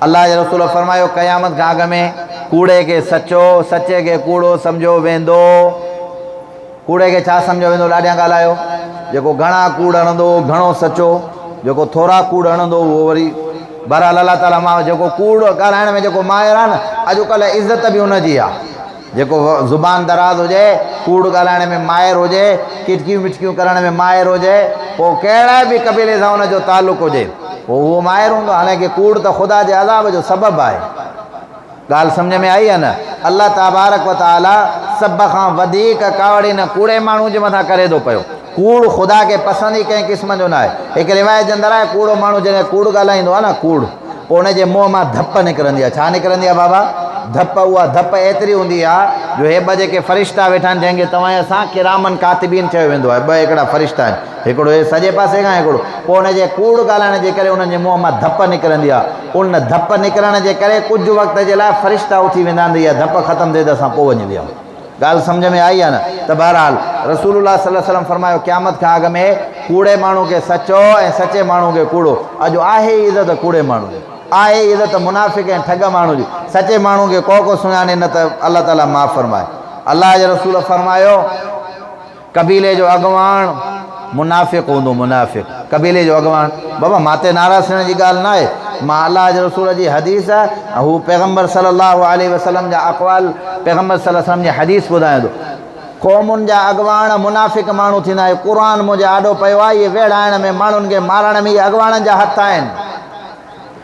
अल्लाह जे रसूल फरमायो क़यामत खां अॻु में कूड़े के सचो, सचे के कूड़ो सम्झो वेंदो। कूड़े के छा सम्झो वेंदो? ॾाढियां ॻाल्हायो। जेको घणा कूड़ हणंदो घणो सचो, जेको थोरा कूड़ हणंदो उहो वरी बहरहाल अल्लाह ताला मां जेको कूड़ ॻाल्हाइण में जेको माहिर आहे न, अॼुकल्ह इज़त बि हुनजी आहे। जेको ज़ुबान दराज़ हुजे, कूड़ ॻाल्हाइण में माहिर हुजे, किटकियूं मिटकियूं करण में माहिर हुजे, पोइ कहिड़े बि क़बीले सां हुनजो तालुक़ु हुजे, पोइ उहो माहिर हूंदो। हालांकि कूड़ त ख़ुदा जे अज़ाब जो सबबु आहे। ॻाल्हि सम्झ में आई आहे न? अल्लाह तबारक व तआला सभ खां वधीक कावड़ी न कूड़े माण्हू जे मथां करे थो पियो। कूड़ ख़ुदा खे पसंदि ई कंहिं क़िस्म जो न आहे। हिकु रिवायत जे अंदरि आहे, कूड़ो माण्हू जॾहिं कूड़ ॻाल्हाईंदो आहे न, कूड़, पोइ उनजे मुंहं मां धप निकिरंदी आहे। छा निकिरंदी आहे बाबा? धप। उहा धप एतिरी हूंदी आहे जो हे ॿ जेके फ़रिश्ता वेठा आहिनि, जंहिंखे तव्हां सां किरामन कातिबीन चयो वेंदो आहे, ॿ हिकिड़ा फ़रिश्ता आहिनि, हिकिड़ो हे सॼे पासे खां, हिकिड़ो, पोइ हुनजे कूड़ ॻाल्हाइण जे करे उन्हनि जे मुंहं मां धप निकिरंदी आहे। उन धप निकिरण जे करे कुझु वक़्त जे लाइ फ़रिश्ता उथी वेंदा आहिनि, इहा धप ख़तमु थिए त असां पोइ वञी विया। ॻाल्हि सम्झ में आई आहे न? त बहरहाल रसूलुल्लाह सल्लल्लाहु अलैहि वसल्लम फरमायो क़यामत खां अॻु में कूड़े माण्हू खे सचो ऐं सचे माण्हू खे कूड़ो। अॼु आहे इज़त कूड़े माण्हू जी, आहे इज़त मुनाफ़िक़ ऐं ठग माण्हू जी। सचे माण्हू खे को सुञाणे न त अल्लाह ताला माफ़ फरमाए। अल्लाह जे रसूल फरमायो कबीले जो अॻवान मुनाफ़िक़ हूंदो। मुनाफ़िक़ कबीले जो अॻवान। बाबा माते नाराज़ थियण जी ॻाल्हि न आहे। मां अल्लाह जे रसूल जी हदीस हू पैगम्बर सल्लल्लाहु अलैहि वसल्लम जा अक़वाल, पैगम्बर सल्लल्लाहु अलैहि वसल्लम जी हदीस ॿुधायां थो। क़ौमुनि जा अॻवान मुनाफ़िक़ माण्हू थींदा आहिनि। क़ुर मुंहिंजे आॾो पियो आहे, इहे वेड़ाइण में, माण्हुनि खे मारण में इहे अॻवाननि जा हथ आहिनि।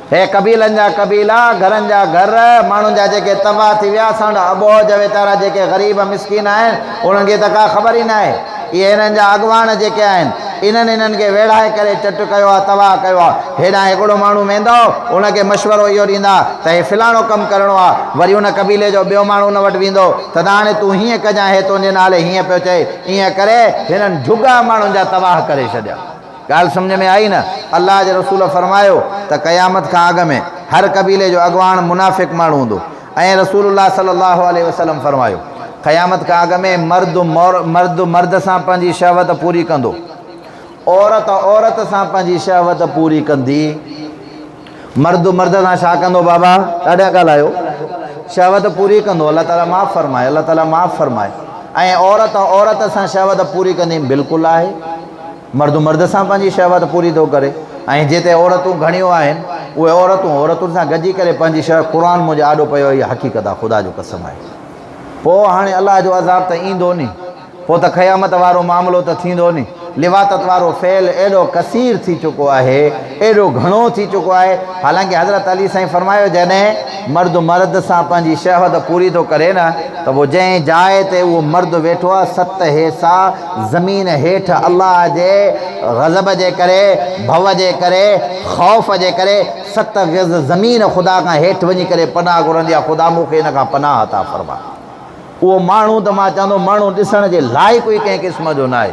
हे कबीलनि जा कबीला, घरनि जा घर, माण्हुनि जा जेके तबाह थी विया, संड अबोज वीचारा जेके ग़रीब मिसकीन आहिनि, उन्हनि खे त का ख़बर ई न आहे। इहे हिननि जा अॻवान जेके आहिनि, इन्हनि खे वेड़ाए करे चट कयो आहे, तबाह कयो आहे। हेॾां हिकिड़ो माण्हू वेंदो, उनखे मशवरो इहो ॾींदा त हे फ़लाणो कमु करिणो आहे। वरी उन कबीले जो ॿियो माण्हू उन वटि वेंदो त हाणे तूं हीअं कजांइ, हे तुंहिंजे नाले हीअं पियो चए। ईअं करे हिननि झुगा माण्हुनि जा तबाह करे छॾिया। ॻाल्हि सम्झ में आई न? अल्लाह जे रसूल फरमायो त क़यामत खां अॻु में हर कबीले जो अॻवान मुनाफ़िक़ माण्हू हूंदो। ऐं रसूलुल्लाह सल्लल्लाहु अलैहि वसल्लम फरमायो क़यामत खां अॻु में मर्द सां पंहिंजी शहवत पूरी कंदो, औरत सां पंहिंजी शहवत पूरी कंदी। मर्द सां छा कंदो बाबा? ॾाढा ॻाल्हायो। शहवत पूरी कंदो। अल्लाह ताला माफ़ फरमाए, अल्लाह ताला माफ़ फरमाए। ऐं औरत सां शहवत पूरी कंदी। बिल्कुलु आहे, मर्द सां पंहिंजी शहवत पूरी थो करे। ऐं जिते औरतूं घणियूं आहिनि, उहे औरतुनि सां गॾिजी करे पंहिंजी शहवत, क़ुर मुंहिंजे आॾो पियो, इहा हक़ीक़त आहे, ख़ुदा जो कसम आहे। पोइ हाणे अल्लाह जो अज़ाब त ईंदो नी, पोइ त क़यामत वारो मामिलो त थींदो नी। लिवातत वारो फ़ेल एॾो कसीर थी चुको आहे, एॾो घणो थी चुको आहे। हालांकि हज़रत अली साईं फरमायो जॾहिं मर्द सां पंहिंजी शहवत पूरी थो करे न, त पोइ जंहिं जाइ ते उहो मर्द वेठो आहे, 7 हिसा ज़मीन हेठि अल्लाह जे ग़ज़ब जे करे, भव जे करे, ख़ौफ़ जे करे 7 गज़ ज़मीन ख़ुदा खां हेठि वञी करे पनाह घुरंदी आहे। ख़ुदा मूंखे हिन खां पनाह अता फरमा। उहो माण्हू त मां चवंदो माण्हू ॾिसण जे लाइक़ु ई कंहिं क़िस्म जो न आहे।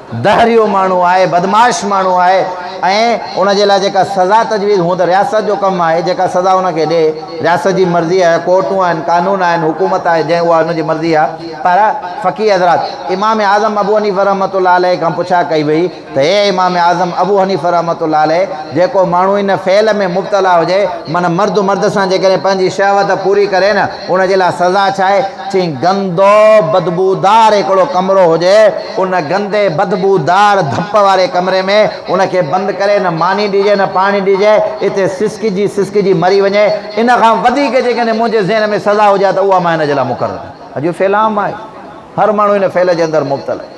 दहरियो माण्हू आहे, बदमाश माण्हू आहे। ऐं उनजे लाइ जेका सज़ा तजवीज़, हूअं त रियासत जो कमु आहे, जेका सज़ा उनखे ॾे, रियासत जी मर्ज़ी आहे, कोर्टूं आहिनि, कानून आहिनि, हुकूमत आहे, जंहिं उहा उनजी मर्ज़ी आहे। पर फ़क़ीह हज़रात इमाम आज़म अबू हनीफ़ा रहमतुल्लाह अलैह खां पुछा कई वई त हे इमाम आज़म अबू हनीफ़ा रहमतुल्लाह अलैह, जेको माण्हू इन फ़ेल में मुब्तला हुजे, माना मर्द सां जेकॾहिं पंहिंजी शहवत पूरी करे न, उनजे लाइ सज़ा छा आहे? चई गंदो बदबूदार हिकिड़ो कमिरो हुजे, उन गंदे बदबूदार धप वारे कमरे में उनखे बंदि करे, न मानी ॾिजे न पाणी ॾिजे, हिते सिसकी मरी वञे। इन खां वधीक जेकॾहिं मुंहिंजे ज़हन में सज़ा हुजे त उहा मां हिन जे लाइ मुक़ररु। अॼु फ़ेल आम आहे, हर माण्हू हिन फ़ेल जे अंदरि मुब्तला आहे।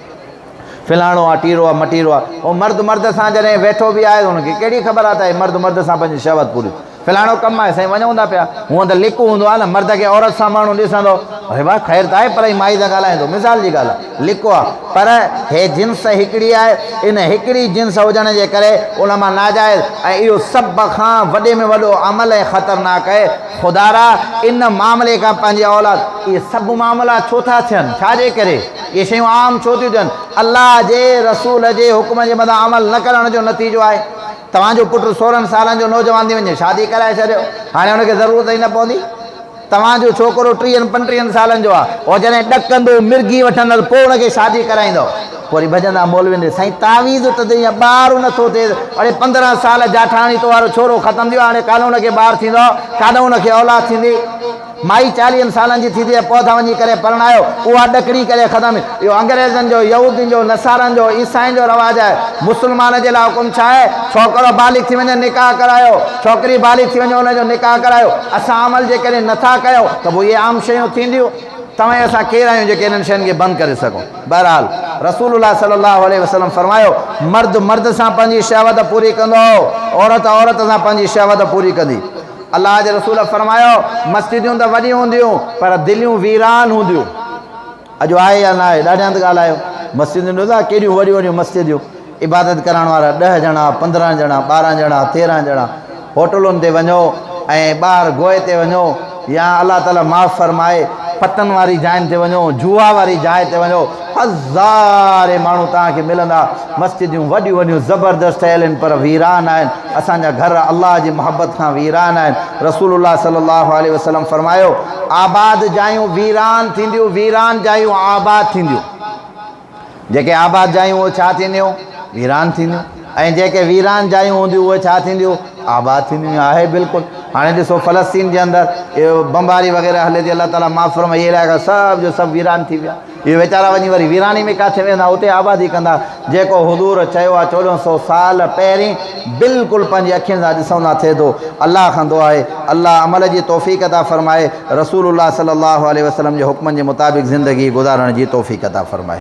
फ़िलाणो आहे, टीरो आहे, मटीरो आहे। उहो मर्द सां जॾहिं वेठो बि आहे, हुनखे कहिड़ी ख़बर आहे त मर्द सां पंहिंजी शहवत पूरी, फ़िलाणो कमु आहे, साईं वञूं था पिया। हूअं त लिक हूंदो आहे न, मर्द खे औरत सां माण्हू ॾिसंदो, अरे भाउ ख़ैर त आहे, पर ही माई सां ॻाल्हाईंदो, मिसाल जी ॻाल्हि आहे, लिको आहे। पर हे जिन्स हिकिड़ी आहे, इन हिकिड़ी जिन्स हुजण जे करे उन मां नाजाइज़, ऐं इहो सभ खां वॾे में वॾो अमल ऐं ख़तरनाक आहे। ख़ुदारा इन मामले खां पंहिंजी औलाद, इहे सभु मामला छो था थियनि? छाजे करे इहे शयूं आम छो थियूं थियनि? अल्लाह जे रसूल जे हुकुम जे मथां अमल न करण जो नतीजो आहे। तव्हांजो पुटु 16 सालनि जो नौजवान थी वञे, शादी कराए छॾियो, हाणे हुनखे ज़रूरत ई न पवंदी। तव्हांजो छोकिरो 30-35 सालनि जो आहे, और जॾहिं ॾकंदो मिर्गी वठंदड़, पोइ हुनखे शादी कराईंदो। पोइ वरी भॼंदा मौलवियुनि ॾे साईं तावीज़ त ॾे या ॿारु नथो थिए अड़े 15 साल जाठाणी तो वारो छोरो ख़तमु थियो हाणे काॾों हुनखे ॿारु थींदो काॾों हुनखे औलाद थींदी माई 40 सालनि जी थींदी पौधा वञी करे परणायो उहा ॾकड़ी करे ख़तमु इहो अंग्रेज़नि जो यहूदियुनि जो नसारनि जो ईसाइनि जो रवाजु आहे मुस्लमान जे लाइ हुकुम छा आहे छोकिरो बालिग़ थी वञे निकाह करायो छोकिरी बालिग़ थी वञे हुनजो निकाह करायो असां अमल जे करे नथा कयो त पोइ इहे आम शयूं थींदियूं तव्हां असां केरु आहियूं जेके इन्हनि शयुनि खे बंदि करे सघूं बहरहाल रसूलुल्लाह सल्लल्लाहु अलैहि वसल्लम फरमायो मर्द सां पंहिंजी शहवत पूरी कंदो औरत सां पंहिंजी शहवत पूरी कंदी अल्लाह जे रसूल फरमायो मस्जिदियूं त वॾियूं हूंदियूं पर दिलियूं वीरान हूंदियूं अॼु आहे या न आहे ॾाढा हंधि ॻाल्हायो मस्जिदियूं ॾिसो केॾियूं वॾियूं वॾियूं मस्जिदियूं इबादत करण वारा 10 ॼणा 15 ॼणा 12 ॼणा 13 ॼणा होटलुनि ते वञो ऐं ॿाहिरि गोए ते वञो या अलाह ताला माफ़ फरमाए पतन वारी जाइनि ते वञो जुआ वारी जाइ ते वञो हज़ारे माण्हू तव्हांखे मिलंदा मस्जिदियूं वॾियूं वॾियूं ज़बरदस्त ठहियल आहिनि पर वीरान आहिनि असांजा घर अल्लाह जी मोहबत खां वीरान आहिनि रसूलुल्लाह सल्लल्लाहु अलैहि वसल्लम फरमायो आबाद जायूं वीरान थींदियूं वीरान जायूं आबाद थींदियूं जेके आबाद जायूं उहे छा थींदियूं वीरान थींदियूं ऐं जेके वीरान जायूं हूंदियूं उहे छा थींदियूं आबाद थींदियूं आहे बिल्कुलु हाणे ॾिसो फ़लस्तीन जे अंदरि इहो बमबारी वग़ैरह हले थी अलाह ताला माफ़ फरमाए इहे इलाइक़ा सभु जो सभु वीरान थी विया इहे वीचारा वञी वरी वीरानी में किथे वेंदा उते आबादी कंदा जेको हुज़ूर चयो आहे 1400 साल पहिरीं बिल्कुलु पंहिंजी अखियुनि सां ॾिसंदा थिए थो अलाह खां दुआ आहे अलाह अमल जी तौफ़ीक़ अता फ़रमाए रसूलुल्लाह सल्लल्लाहु अलैहि वसल्लम जे हुक्मनि जे मुताबिक़ ज़िंदगी गुज़ारण जी तौफ़ीक़ अता फ़रमाए।